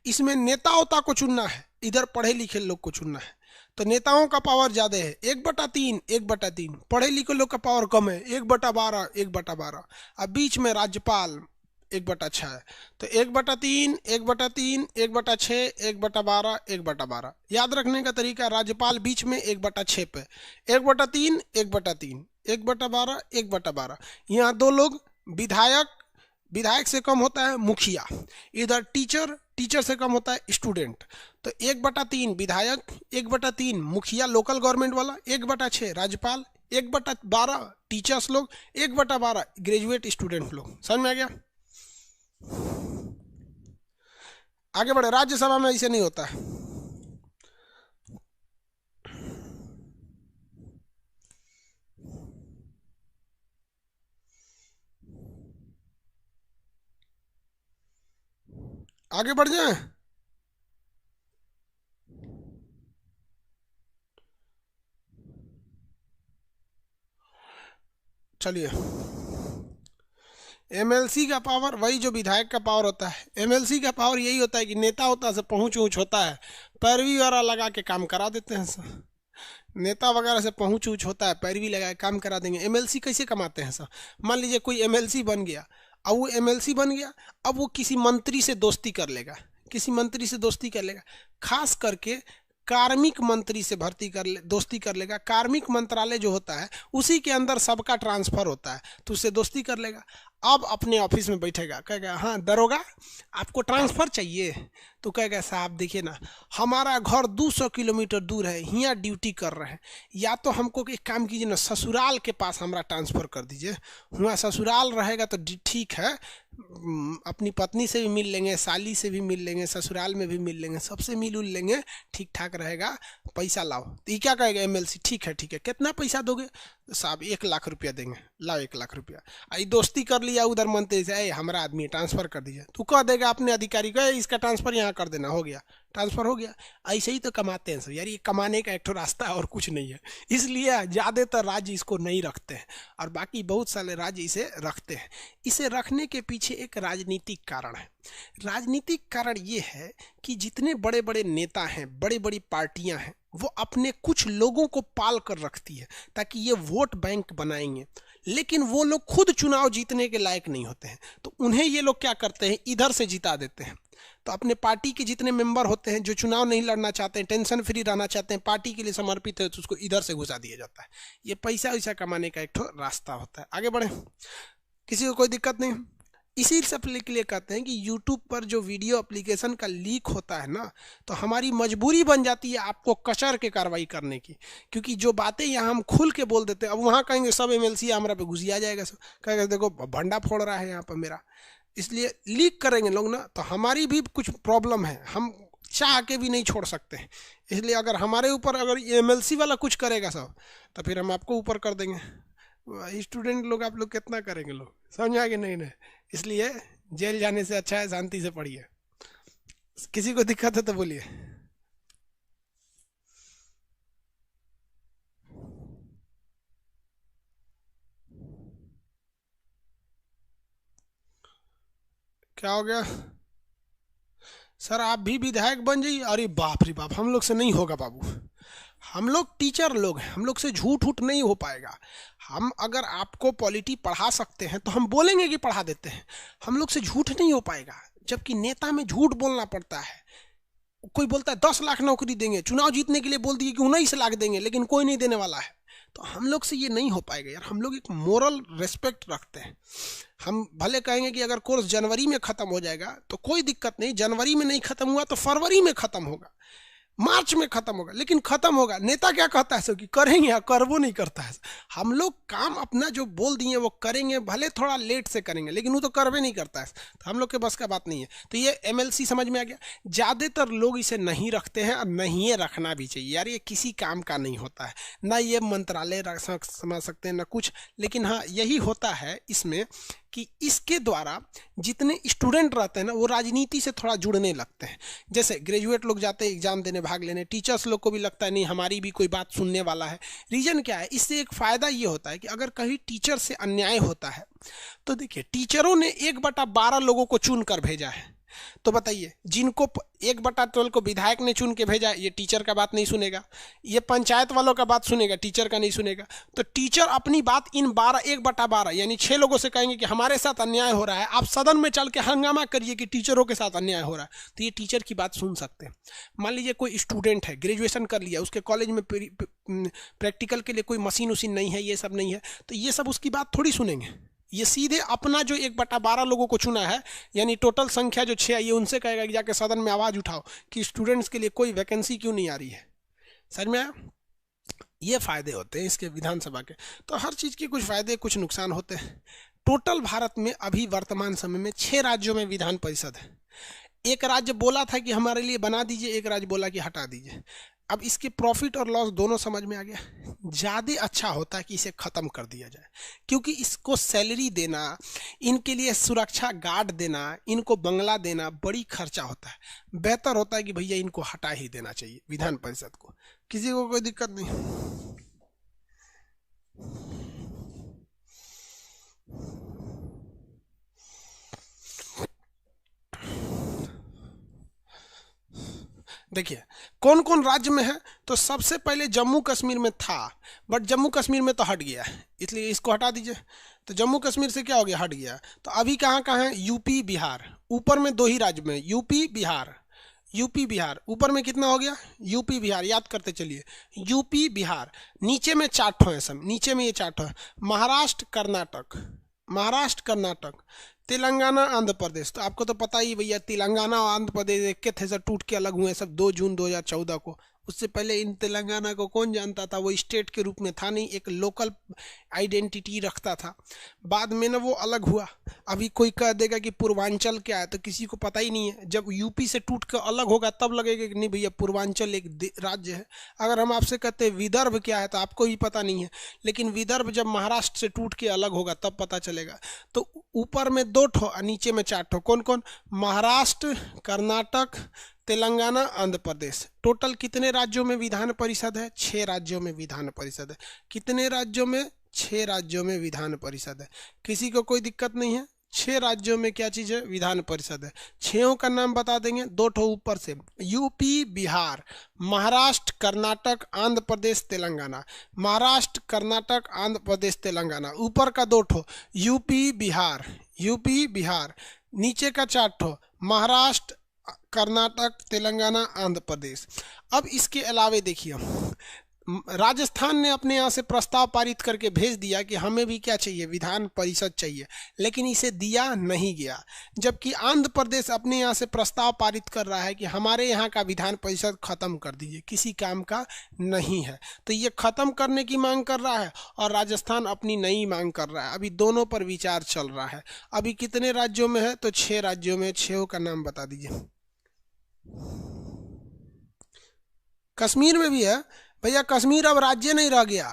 इसमें नेता उता को चुनना है, इधर पढ़े लिखे लोग को चुनना है, तो नेताओं का पावर ज्यादा है 1/3, 1/3। पढ़े लिखे लोग का पावर कम है 1/12, 1/12। अब बीच में राज्यपाल 1/6 है, तो 1/3, 1/3, 1/6, 1/12, 1/12। याद रखने का तरीका, राज्यपाल बीच में 1/6 पे, 1/3, 1/3, 1/12, 1/12। यहाँ 2 लोग विधायक, विधायक से कम होता है मुखिया, इधर टीचर, टीचर से कम होता है स्टूडेंट। तो 1/3 विधायक, 1/3 मुखिया लोकल गवर्नमेंट वाला, 1/6 राज्यपाल, 1/12 टीचर्स लोग, 1/12 ग्रेजुएट स्टूडेंट लोग। समझ में आ गया? आगे बढ़े। राज्यसभा में ऐसे नहीं होता है। आगे बढ़ जाए। चलिए, एमएलसी का पावर वही जो विधायक का पावर होता है। एमएलसी का पावर यही होता है कि नेता होता है, से पहुंच ऊंच होता है, पैरवी वगैरह लगा के काम करा देते हैं सर। नेता वगैरह से पहुंच ऊंच होता है, पैरवी लगा के काम करा देंगे। एमएलसी कैसे कमाते हैं सर? मान लीजिए कोई एमएलसी बन गया, अब वो एमएलसी बन गया, अब वो किसी मंत्री से दोस्ती कर लेगा, किसी मंत्री से दोस्ती कर लेगा, खास करके कार्मिक मंत्री से दोस्ती कर लेगा। कार्मिक मंत्रालय जो होता है उसी के अंदर सबका ट्रांसफर होता है, तो उससे दोस्ती कर लेगा। अब अपने ऑफिस में बैठेगा, कहेगा हाँ दरोगा आपको ट्रांसफर चाहिए, तो कहेगा साहब देखिए ना, हमारा घर 200 किलोमीटर दूर है, यहाँ ड्यूटी कर रहे हैं, या तो हमको एक काम कीजिए ना, ससुराल के पास हमारा ट्रांसफ़र कर दीजिए। वहाँ ससुराल रहेगा तो ठीक है, अपनी पत्नी से भी मिल लेंगे, साली से भी मिल लेंगे, ससुराल में भी मिल लेंगे, सबसे मिल उल लेंगे, ठीक ठाक रहेगा, पैसा लाओ। तो ये क्या कहेगा एमएलसी, ठीक है ठीक है, कितना पैसा दोगे? साहब 1 लाख रुपया देंगे, लाओ 1 लाख रुपया। आई दोस्ती कर लिया उधर मंत्री से, हमारा आदमी ट्रांसफ़र कर दीजिए, तो कह देगा अपने अधिकारी को इसका ट्रांसफ़र यहाँ कर देना, हो गया, ट्रांसफ़र हो गया। ऐसे ही तो कमाते हैं सब यार, ये कमाने का एक ठो रास्ता है और कुछ नहीं है। इसलिए ज़्यादातर राज्य इसको नहीं रखते हैं, और बाकी बहुत सारे राज्य इसे रखते हैं। इसे रखने के पीछे एक राजनीतिक कारण है। राजनीतिक कारण ये है कि जितने बड़े बड़े नेता हैं, बड़ी बड़ी पार्टियां हैं, वो अपने कुछ लोगों को पाल कर रखती है ताकि ये वोट बैंक बनाएंगे, लेकिन वो लोग खुद चुनाव जीतने के लायक नहीं होते हैं, तो उन्हें ये लोग क्या करते हैं, इधर से जिता देते हैं। तो अपने पार्टी के जितने मेंबर होते हैं जो चुनाव नहीं लड़ना चाहते हैं, टेंशन फ्री रहना चाहते हैं, पार्टी के लिए समर्पित है, तो उसको इधर से घुसा दिया जाता है। ये पैसा वैसा कमाने का एक ठो रास्ता होता है। आगे बढ़े, किसी को कोई दिक्कत नहीं। इसी से के लिए कहते हैं कि YouTube पर जो वीडियो एप्लीकेशन का लीक होता है ना, तो हमारी मजबूरी बन जाती है आपको कचर के कार्रवाई करने की, क्योंकि जो बातें यहाँ हम खुल के बोल देते हैं, अब वहाँ कहेंगे सब एमएलसी हमारा पे घुसिया जाएगा, सब कहेंगे देखो भंडा फोड़ रहा है यहाँ पर मेरा, इसलिए लीक करेंगे लोग ना, तो हमारी भी कुछ प्रॉब्लम है, हम चाह के भी नहीं छोड़ सकते हैं। इसलिए अगर हमारे ऊपर अगर एमएलसी वाला कुछ करेगा सब, तो फिर हम आपको ऊपर कर देंगे। स्टूडेंट लोग आप लोग कितना करेंगे, लोग समझ आ गए नहीं? इसलिए जेल जाने से अच्छा है शांति से पढ़िए। किसी को दिक्कत है तो बोलिए। क्या हो गया सर? आप भी विधायक बन जाइए। अरे बाप रे बाप, हम लोग से नहीं होगा बाबू। हम लोग टीचर लोग हैं, हम लोग से झूठ उठ नहीं हो पाएगा। हम अगर आपको पॉलिटी पढ़ा सकते हैं तो हम बोलेंगे कि पढ़ा देते हैं। हम लोग से झूठ नहीं हो पाएगा, जबकि नेता में झूठ बोलना पड़ता है। कोई बोलता है 10 लाख नौकरी देंगे, चुनाव जीतने के लिए बोल दिए कि 19 लाख देंगे, लेकिन कोई नहीं देने वाला है। तो हम लोग से ये नहीं हो पाएगा यार। हम लोग एक मोरल रेस्पेक्ट रखते हैं। हम भले कहेंगे कि अगर कोर्स जनवरी में ख़त्म हो जाएगा तो कोई दिक्कत नहीं, जनवरी में नहीं ख़त्म हुआ तो फरवरी में ख़त्म होगा, मार्च में खत्म होगा, लेकिन खत्म होगा। नेता क्या कहता है सो कि करेंगे या कर, वो नहीं करता है। हम लोग काम अपना जो बोल दिए वो करेंगे, भले थोड़ा लेट से करेंगे, लेकिन वो तो करवे नहीं करता है। तो हम लोग के बस का बात नहीं है। तो ये एमएलसी समझ में आ गया। ज़्यादातर लोग इसे नहीं रखते हैं और नहीं ये रखना भी चाहिए यार। ये किसी काम का नहीं होता है, ना ये मंत्रालय समझ सकते हैं ना कुछ। लेकिन हाँ, यही होता है इसमें कि इसके द्वारा जितने स्टूडेंट रहते हैं ना वो राजनीति से थोड़ा जुड़ने लगते हैं। जैसे ग्रेजुएट लोग जाते हैं एग्जाम देने, भाग लेने, टीचर्स लोग को भी लगता है नहीं हमारी भी कोई बात सुनने वाला है। रीजन क्या है? इससे एक फ़ायदा ये होता है कि अगर कहीं टीचर से अन्याय होता है तो देखिए, टीचरों ने 1/12 लोगों को चुन कर भेजा है। तो बताइए, जिनको 1/12 को विधायक ने चुन के भेजा, ये टीचर का बात नहीं सुनेगा। ये पंचायत वालों का बात सुनेगा, टीचर का नहीं सुनेगा। तो टीचर अपनी बात इन 1/12 यानी 6 लोगों से कहेंगे कि हमारे साथ अन्याय हो रहा है, आप सदन में चल के हंगामा करिए कि टीचरों के साथ अन्याय हो रहा है। तो ये टीचर की बात सुन सकते हैं। मान लीजिए कोई स्टूडेंट है, ग्रेजुएशन कर लिया, उसके कॉलेज में प्रैक्टिकल के लिए कोई मशीन उसीन नहीं है, ये सब नहीं है, तो ये सब उसकी बात थोड़ी सुनेंगे। ये सीधे अपना जो 1/12 लोगों को चुना है, यानी टोटल संख्या जो 6 है, ये उनसे कहेगा कि जाके सदन में आवाज़ उठाओ कि स्टूडेंट्स के लिए कोई वैकेंसी क्यों नहीं आ रही है। समझ में आया? ये फ़ायदे होते हैं इसके विधानसभा के। तो हर चीज़ के कुछ फ़ायदे कुछ नुकसान होते हैं। टोटल भारत में अभी वर्तमान समय में 6 राज्यों में विधान परिषद है। एक राज्य बोला था कि हमारे लिए बना दीजिए, एक राज्य बोला कि हटा दीजिए। अब इसके प्रॉफिट और लॉस दोनों समझ में आ गया। ज़्यादा अच्छा होता है कि इसे ख़त्म कर दिया जाए, क्योंकि इसको सैलरी देना, इनके लिए सुरक्षा गार्ड देना, इनको बंगला देना बड़ी खर्चा होता है। बेहतर होता है कि भैया इनको हटा ही देना चाहिए विधान परिषद को। किसी को कोई दिक्कत नहीं। देखिए कौन कौन राज्य में है, तो सबसे पहले जम्मू कश्मीर में था, बट जम्मू कश्मीर में तो हट गया है, इसलिए इसको हटा दीजिए। तो जम्मू कश्मीर से क्या हो गया? हट गया। तो अभी कहाँ कहाँ है? यूपी बिहार। ऊपर में 2 ही राज्य में, यूपी बिहार। यूपी बिहार ऊपर में कितना हो गया? यूपी बिहार, याद करते चलिए, यूपी बिहार। नीचे में 4 ठो है, सब नीचे में ये 4 ठो है। महाराष्ट्र कर्नाटक, महाराष्ट्र कर्नाटक, तेलंगाना आंध्र प्रदेश। तो आपको तो पता ही भैया, तेलंगाना और आंध्र प्रदेश एक के थे, सब टूट के अलग हुए सब 2 जून 2014 को। उससे पहले इन तेलंगाना को कौन जानता था? वो स्टेट के रूप में था नहीं, एक लोकल आइडेंटिटी रखता था। बाद में ना वो अलग हुआ। अभी कोई कह देगा कि पूर्वांचल क्या है, तो किसी को पता ही नहीं है। जब यूपी से टूट कर अलग होगा तब लगेगा कि नहीं भैया पूर्वांचल एक राज्य है। अगर हम आपसे कहते हैं विदर्भ क्या है, तो आपको ही पता नहीं है। लेकिन विदर्भ जब महाराष्ट्र से टूट के अलग होगा तब पता चलेगा। तो ऊपर में 2 ठो और नीचे में 4 ठो। कौन कौन? महाराष्ट्र, कर्नाटक, तेलंगाना, आंध्र प्रदेश। टोटल कितने राज्यों में विधान परिषद है? 6 राज्यों में विधान परिषद है। कितने राज्यों में? 6 राज्यों में विधान परिषद है। किसी को कोई दिक्कत नहीं है? 6 राज्यों में क्या चीज़ है? विधान परिषद है। 6 का नाम बता देंगे, 2 ठो ऊपर से, यूपी बिहार, महाराष्ट्र कर्नाटक आंध्र प्रदेश तेलंगाना। महाराष्ट्र कर्नाटक आंध्र प्रदेश तेलंगाना, ऊपर का 2 ठो यूपी बिहार, यूपी बिहार। नीचे का 4 ठो महाराष्ट्र कर्नाटक तेलंगाना आंध्र प्रदेश। अब इसके अलावे देखिए, राजस्थान ने अपने यहाँ से प्रस्ताव पारित करके भेज दिया कि हमें भी क्या चाहिए? विधान परिषद चाहिए, लेकिन इसे दिया नहीं गया। जबकि आंध्र प्रदेश अपने यहाँ से प्रस्ताव पारित कर रहा है कि हमारे यहाँ का विधान परिषद खत्म कर दीजिए, किसी काम का नहीं है। तो ये खत्म करने की मांग कर रहा है और राजस्थान अपनी नई मांग कर रहा है। अभी दोनों पर विचार चल रहा है। अभी कितने राज्यों में है? तो 6 राज्यों में। 6 का नाम बता दीजिए। कश्मीर में भी है भैया, कश्मीर अब राज्य नहीं रह गया।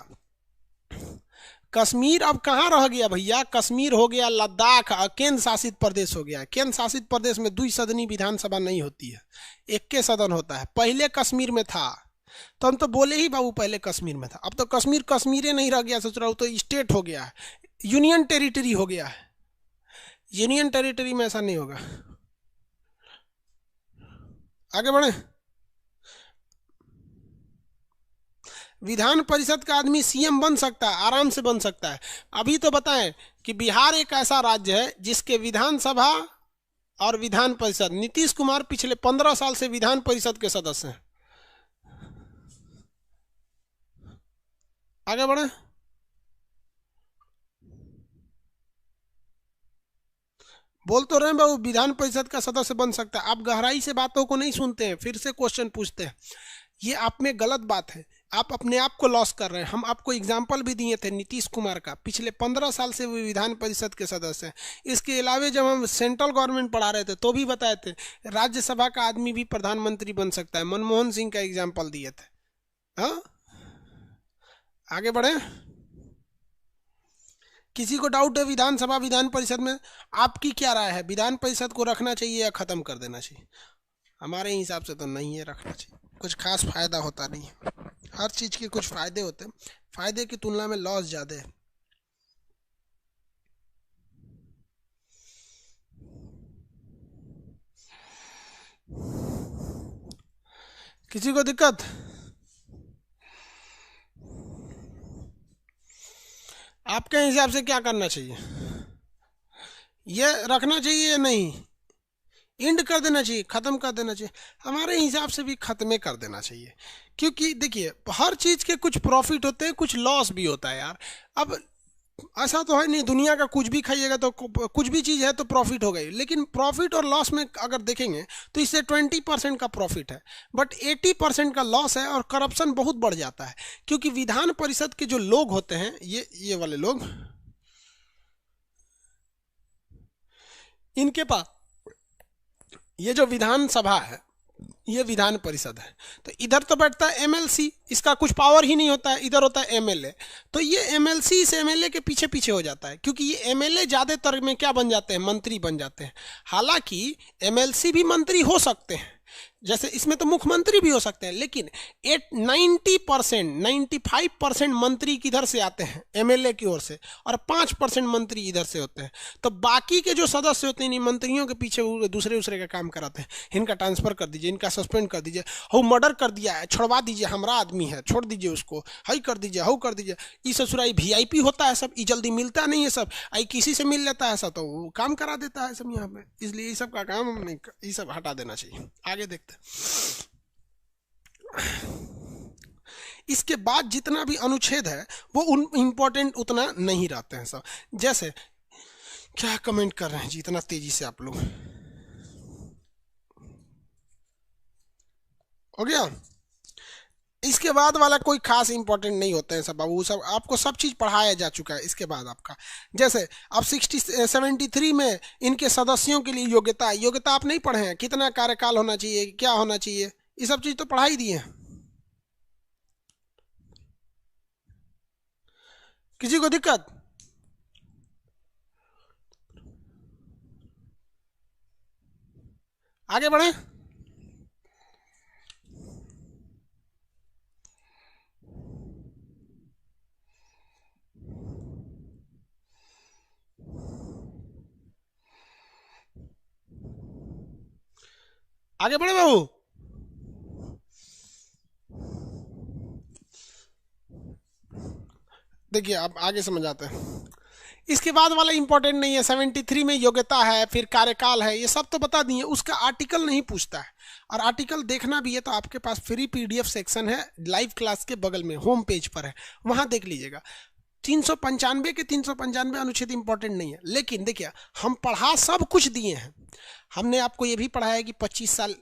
कश्मीर अब कहाँ रह गया भैया? कश्मीर हो गया लद्दाख, केंद्र शासित प्रदेश हो गया। केंद्र शासित प्रदेश में द्विसदनी विधानसभा नहीं होती है, एक के सदन होता है। पहले कश्मीर में था, तो हम तो बोले ही बाबू पहले कश्मीर में था। अब तो कश्मीर कश्मीर नहीं रह गया, सोच रहा हूँ तो स्टेट हो गया है, यूनियन टेरिटरी हो गया है। यूनियन टेरिटरी में ऐसा नहीं होगा। आगे बढ़े। विधान परिषद का आदमी सीएम बन सकता है, आराम से बन सकता है। अभी तो बताएं कि बिहार एक ऐसा राज्य है जिसके विधानसभा और विधान परिषद, नीतीश कुमार पिछले 15 साल से विधान परिषद के सदस्य हैं। आगे बढ़े। बोल तो रहे बाबू विधान परिषद का सदस्य बन सकता है। आप गहराई से बातों को नहीं सुनते हैं, फिर से क्वेश्चन पूछते हैं। ये आप में गलत बात है, आप अपने आप को लॉस कर रहे हैं। हम आपको एग्जाम्पल भी दिए थे नीतीश कुमार का, पिछले 15 साल से वो विधान परिषद के सदस्य हैं। इसके अलावा जब हम सेंट्रल गवर्नमेंट पढ़ा रहे थे तो भी बताए थे राज्यसभा का आदमी भी प्रधानमंत्री बन सकता है। मनमोहन सिंह का एग्जाम्पल दिए थे। हाँ, आगे बढ़े। किसी को डाउट है विधानसभा विधान परिषद में? आपकी क्या राय है, विधान परिषद को रखना चाहिए या खत्म कर देना चाहिए? हमारे हिसाब से तो नहीं है, रखना चाहिए। कुछ खास फायदा होता नहीं है, हर चीज के कुछ फायदे होते हैं, फायदे की तुलना में लॉस ज्यादा है। किसी को दिक्कत? आपके हिसाब से क्या करना चाहिए? ये रखना चाहिए या नहीं? एंड कर देना चाहिए, खत्म कर देना चाहिए? हमारे हिसाब से भी खत्म कर देना चाहिए, क्योंकि देखिए हर चीज के कुछ प्रॉफिट होते हैं, कुछ लॉस भी होता है यार। अब ऐसा तो है नहीं दुनिया का कुछ भी खाइएगा तो कुछ भी चीज़ है तो प्रॉफिट हो गई, लेकिन प्रॉफिट और लॉस में अगर देखेंगे तो इससे 20% का प्रॉफिट है, बट 80% का लॉस है और करप्शन बहुत बढ़ जाता है। क्योंकि विधान परिषद के जो लोग होते हैं, ये वाले लोग, इनके पास ये जो विधानसभा है, ये विधान परिषद है, तो इधर तो बैठता है एमएलसी, इसका कुछ पावर ही नहीं होता है, इधर होता है एमएलए। तो ये एमएलसी इस एमएलए के पीछे पीछे हो जाता है, क्योंकि ये एमएलए ज्यादातर में क्या बन जाते हैं, मंत्री बन जाते हैं। हालांकि एमएलसी भी मंत्री हो सकते हैं, जैसे इसमें तो मुख्यमंत्री भी हो सकते हैं, लेकिन 95% मंत्री किधर से आते हैं, एमएलए की ओर से, और 5% मंत्री इधर से होते हैं। तो बाकी के जो सदस्य होते हैं मंत्रियों के पीछे दूसरे का काम कराते हैं। इनका ट्रांसफर कर दीजिए, इनका सस्पेंड कर दीजिए, हो मर्डर कर दिया है, छुड़वा दीजिए, हमारा आदमी है, छोड़ दीजिए उसको, हई कर दीजिए, हो कर दीजिए। ये ससुराई वीआईपी होता है सब, ये जल्दी मिलता नहीं है सब, आई किसी से मिल लेता है सब तो वो काम करा देता है सब यहाँ पे। इसलिए ये सब का काम हम नहीं, ये सब हटा देना चाहिए। आगे देखते। इसके बाद जितना भी अनुच्छेद है वो इंपॉर्टेंट उतना नहीं रहते हैं सब। जैसे क्या कमेंट कर रहे हैं जी इतना तेजी से आप लोग? हो गया। इसके बाद वाला कोई खास इंपॉर्टेंट नहीं होते हैं सब बाबू, सब आपको सब चीज पढ़ाया जा चुका है। इसके बाद आपका जैसे अब 73 में इनके सदस्यों के लिए योग्यता आप नहीं पढ़े हैं, कितना कार्यकाल होना चाहिए, क्या होना चाहिए, ये सब चीज तो पढ़ाई दिए हैं। किसी को दिक्कत? आगे बढ़े। आगे बढ़े बाबू। देखिए अब आगे समझ आते हैं। इसके बाद वाला इंपॉर्टेंट नहीं है। 73 में योग्यता है, फिर कार्यकाल है, ये सब तो बता दिए। उसका आर्टिकल नहीं पूछता है, और आर्टिकल देखना भी है तो आपके पास फ्री पीडीएफ सेक्शन है लाइव क्लास के बगल में, होम पेज पर है, वहां देख लीजिएगा। 395 के 395 अनुच्छेद इंपॉर्टेंट नहीं है, लेकिन देखिए हम पढ़ा सब कुछ दिए हैं। हमने आपको ये भी पढ़ाया कि 25 साल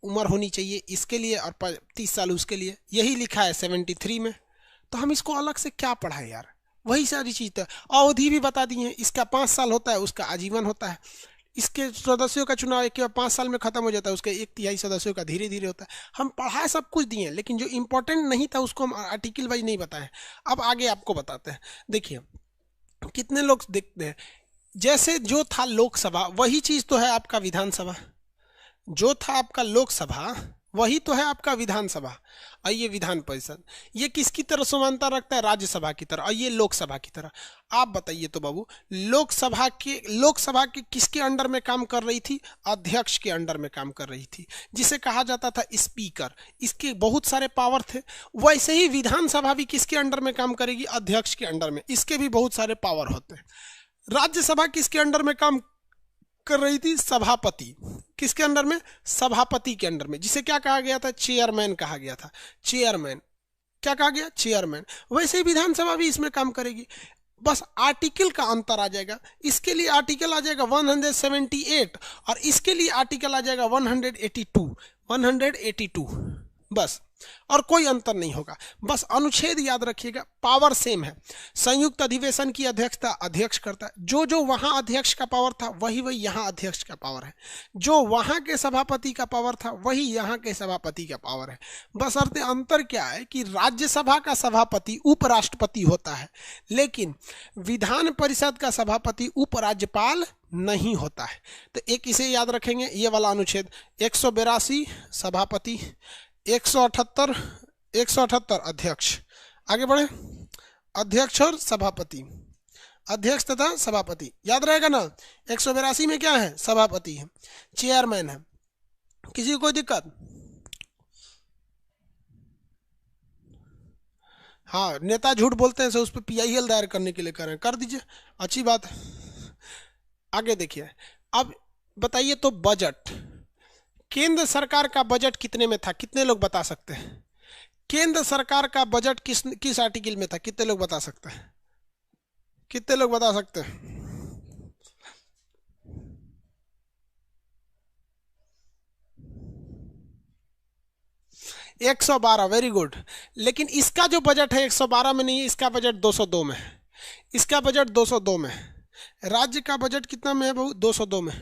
उम्र होनी चाहिए इसके लिए और 30 साल उसके लिए, यही लिखा है 73 में। तो हम इसको अलग से क्या पढ़ाए यार, वही सारी चीज। तो अवधि भी बता दी है, इसका 5 साल होता है, उसका आजीवन होता है। इसके सदस्यों का चुनाव एक 5 साल में खत्म हो जाता है, उसके 1/3 सदस्यों का धीरे धीरे होता है। हम पढ़ा सब कुछ दिए, लेकिन जो इंपॉर्टेंट नहीं था उसको हम आर्टिकल वाइज नहीं बताए। अब आगे आपको बताते हैं। देखिए कितने लोग देखते हैं, जैसे जो था लोकसभा वही चीज तो है आपका विधानसभा, जो था आपका लोकसभा वही तो है आपका विधानसभा, और ये विधान परिषद ये किसकी तरह समानता रखता है? राज्यसभा की तरह, और ये लोकसभा की तरह। आप बताइए तो बाबू, लोकसभा के किसके अंडर में काम कर रही थी? अध्यक्ष के अंडर में काम कर रही थी, जिसे कहा जाता था स्पीकर। इसके बहुत सारे पावर थे। वैसे ही विधानसभा भी किसके अंडर में काम करेगी? अध्यक्ष के अंडर में, इसके भी बहुत सारे पावर होते हैं। राज्यसभा किसके अंडर में काम कर रही थी? सभापति। किसके अंडर में? सभापति के अंडर में, जिसे क्या कहा गया था? चेयरमैन कहा गया था। चेयरमैन, क्या कहा गया? चेयरमैन। वैसे ही विधानसभा भी इसमें काम करेगी, बस आर्टिकल का अंतर आ जाएगा। इसके लिए आर्टिकल आ जाएगा 178 और इसके लिए आर्टिकल आ जाएगा 182 बस, और कोई अंतर नहीं होगा। बस अनुच्छेद याद रखिएगा, पावर सेम है। संयुक्त अधिवेशन की अध्यक्षता अध्यक्ष करता है। जो जो वहां अध्यक्ष का पावर था वही वही यहां अध्यक्ष का पावर है। जो वहां के सभापति का पावर था वही यहां के सभापति का पावर है। बस अर्थ अंतर क्या है कि राज्यसभा का सभापति उपराष्ट्रपति होता है, लेकिन विधान परिषद का सभापति उपराज्यपाल नहीं होता है। तो एक इसे याद रखेंगे, ये वाला अनुच्छेद। 182 सभापति, 178 अध्यक्ष। आगे बढ़े, अध्यक्ष और सभापति, अध्यक्ष तथा सभापति याद रहेगा ना। 182 में क्या है? सभापति है, चेयरमैन है। किसी को कोई दिक्कत? हाँ, नेता झूठ बोलते हैं, सो उस पर PIL दायर करने के लिए कर रहे हैं, कर दीजिए, अच्छी बात है। आगे देखिए, अब बताइए तो बजट, केंद्र सरकार का बजट कितने में था? कितने लोग बता सकते हैं? केंद्र सरकार का बजट किस आर्टिकल में था? कितने लोग बता सकते हैं? कितने लोग बता सकते हैं? एक 112, वेरी गुड। लेकिन इसका जो बजट है 112 में नहीं है, इसका बजट 202 में है। इसका बजट 202 में है। राज्य का बजट कितना में है बहू? 202 में।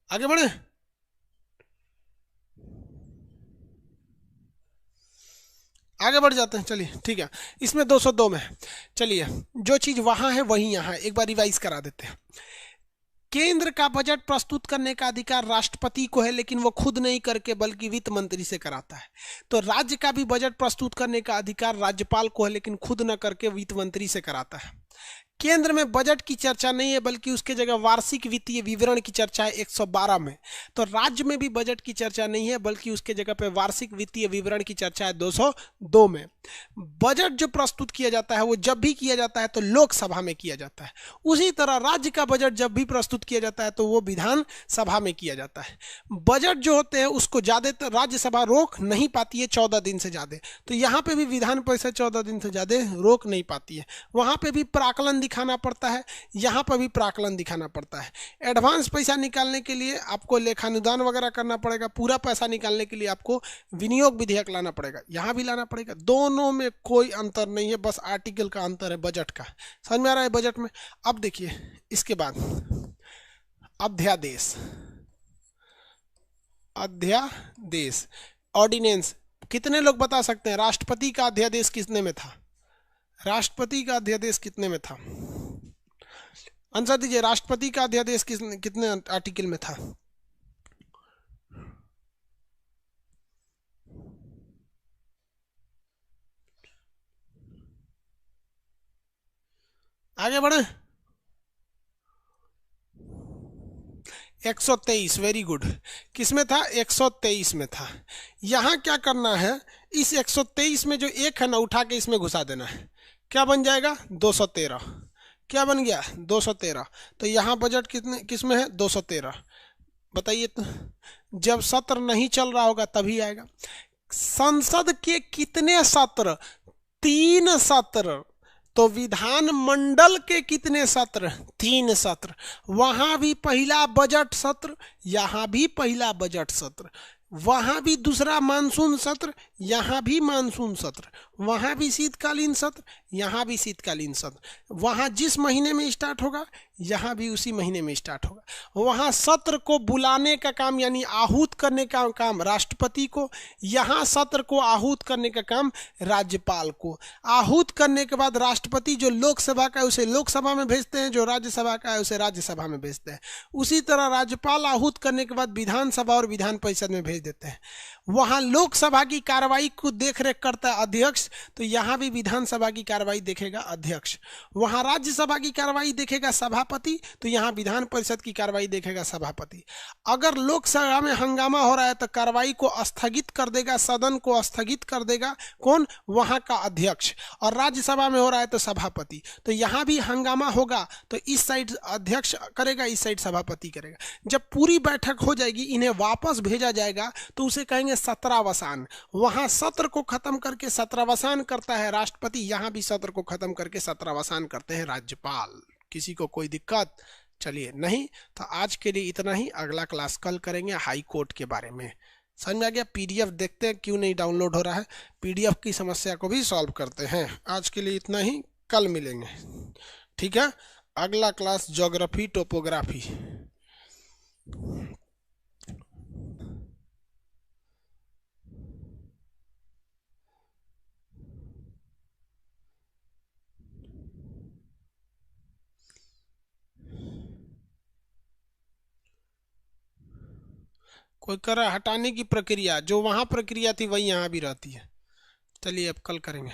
आगे बढ़े, आगे बढ़ जाते हैं। चलिए ठीक है, इसमें 202 में है। चलिए, जो चीज वहां है वही यहां है, एक बार रिवाइज करा देते हैं। केंद्र का बजट प्रस्तुत करने का अधिकार राष्ट्रपति को है, लेकिन वो खुद नहीं करके बल्कि वित्त मंत्री से कराता है। तो राज्य का भी बजट प्रस्तुत करने का अधिकार राज्यपाल को है, लेकिन खुद न करके वित्त मंत्री से कराता है। केंद्र में बजट की चर्चा नहीं है, बल्कि उसके जगह वार्षिक वित्तीय विवरण की चर्चा है 112 में। तो राज्य में भी बजट की चर्चा नहीं है, बल्कि उसके जगह पे वार्षिक वित्तीय विवरण की चर्चा है 202 में। बजट जो प्रस्तुत किया जाता है वो जब भी किया जाता है तो लोकसभा में किया जाता है। उसी तरह राज्य का बजट जब भी प्रस्तुत किया जाता है तो वो विधान सभा में किया जाता है। बजट जो होते हैं उसको ज्यादातर राज्यसभा रोक नहीं पाती है 14 दिन से ज्यादा। तो यहाँ पे भी विधान परिषद 14 दिन से ज्यादा रोक नहीं पाती है। वहां पे भी प्राकलन दिखाना पड़ता है, यहाँ पर भी प्राकलन दिखाना पड़ता है। एडवांस पैसा निकालने के लिए आपको लेखानुदान वगैरह करना पड़ेगा, पूरा पैसा निकालने के लिए आपको विनियोग विधेयक लाना पड़ेगा, यहाँ भी लाना पड़ेगा। दोनों में कोई अंतर नहीं है, बस आर्टिकल का अंतर है बजट का। समझ में आ रहा है बजट में? अब देखिए इसके बाद अध्यादेश, अध्यादेश ऑर्डिनेंस। कितने लोग बता सकते हैं राष्ट्रपति का अध्यादेश कितने में था? राष्ट्रपति का अध्यादेश कितने में था? आंसर दीजिए, राष्ट्रपति का अध्यादेश कितने आर्टिकल में था? आगे बढ़े। 123, वेरी गुड। किस में था? 123 में था। यहां क्या करना है, इस 123 में जो एक है ना उठा के इसमें घुसा देना है। क्या बन जाएगा? 213। क्या बन गया? 213। तो यहाँ बजट कितने किस में है? 213। बताइए तो, जब सत्र नहीं चल रहा होगा तभी आएगा। संसद के कितने सत्र? 3 सत्र। तो विधान मंडल के कितने सत्र? 3 सत्र। वहां भी पहला बजट सत्र, यहां भी पहला बजट सत्र। वहां भी दूसरा मानसून सत्र, यहाँ भी मानसून सत्र, वहां भी शीतकालीन सत्र, यहाँ भी शीतकालीन सत्र। वहां जिस महीने में स्टार्ट होगा यहाँ भी उसी महीने में स्टार्ट होगा। वहां सत्र को बुलाने का काम यानी आहूत करने का काम राष्ट्रपति को, यहाँ सत्र को आहूत करने का काम राज्यपाल को। आहूत करने के बाद राष्ट्रपति जो लोकसभा का है उसे लोकसभा में भेजते हैं, जो राज्यसभा का है उसे राज्यसभा में भेजते हैं। उसी तरह राज्यपाल आहूत करने के बाद विधानसभा और विधान परिषद में भेज देते हैं। वहां लोकसभा की कार्रवाई को देखरेख करता है अध्यक्ष, तो यहाँ भी विधानसभा की कार्रवाई देखेगा अध्यक्ष। वहां राज्यसभा की कार्रवाई देखेगा सभापति, तो यहाँ विधान परिषद की कार्रवाई देखेगा सभापति। अगर लोकसभा में हंगामा हो रहा है तो कार्रवाई को स्थगित कर देगा, सदन को स्थगित कर देगा कौन? वहां का अध्यक्ष। और राज्यसभा में हो रहा है तो सभापति। तो यहाँ भी हंगामा होगा तो इस साइड अध्यक्ष करेगा, इस साइड सभापति करेगा। जब पूरी बैठक हो जाएगी इन्हें वापस भेजा जाएगा तो उसे कहेंगे सत्रावसान। वहां सत्र को खत्म करके सत्रावसान करता है राष्ट्रपति, यहाँ भी सत्र को खत्म करके सत्रावसान करते हैं राज्यपाल। किसी को कोई दिक्कत? चलिए, नहीं तो आज के लिए इतना ही। अगला क्लास कल करेंगे हाई कोर्ट के बारे में। समझ में आ गया? पीडीएफ देखते हैं क्यों नहीं डाउनलोड हो रहा है, पीडीएफ की समस्या को भी सॉल्व करते हैं। आज के लिए इतना ही, कल मिलेंगे, ठीक है? अगला क्लास ज्योग्राफी टोपोग्राफी। कोई कर रहा है हटाने की प्रक्रिया, जो वहां प्रक्रिया थी वही यहाँ भी रहती है। चलिए अब कल करेंगे।